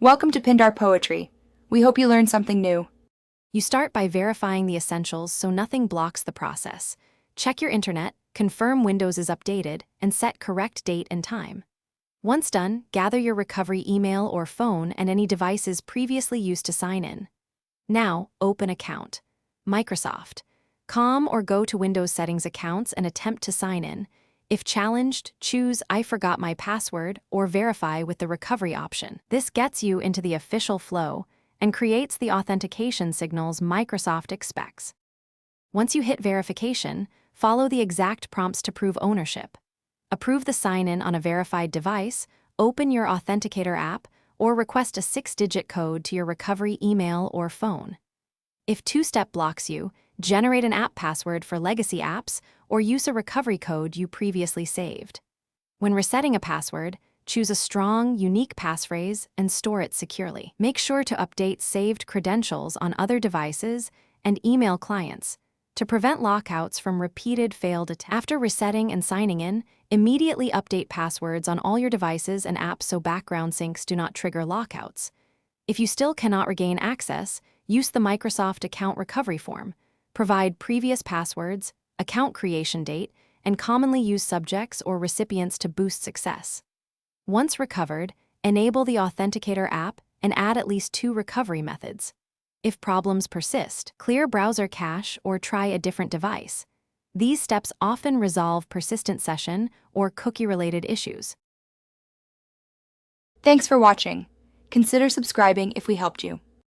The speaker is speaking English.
Welcome to Pindar Poetry. We hope you learned something new. You start by verifying the essentials so nothing blocks the process. Check your internet, confirm Windows is updated, and set correct date and time. Once done, gather your recovery email or phone and any devices previously used to sign in. Now, open account. Microsoft. Com or go to Windows Settings Accounts and attempt to sign in. If challenged, choose I forgot my password or verify with the recovery option. This gets you into the official flow and creates the authentication signals Microsoft expects. Once you hit verification, follow the exact prompts to prove ownership. Approve the sign-in on a verified device, open your Authenticator app, or request a 6-digit code to your recovery email or phone. If two-step blocks you, generate an app password for legacy apps or use a recovery code you previously saved. When resetting a password, choose a strong, unique passphrase and store it securely. Make sure to update saved credentials on other devices and email clients to prevent lockouts from repeated failed attempts. After resetting and signing in, immediately update passwords on all your devices and apps so background syncs do not trigger lockouts. If you still cannot regain access, use the Microsoft Account Recovery Form. Provide previous passwords, account creation date, and commonly used subjects or recipients to boost success. Once recovered, enable the Authenticator app and add at least 2 recovery methods. If problems persist, clear browser cache or try a different device. These steps often resolve persistent session or cookie-related issues. Thanks for watching. Consider subscribing if we helped you.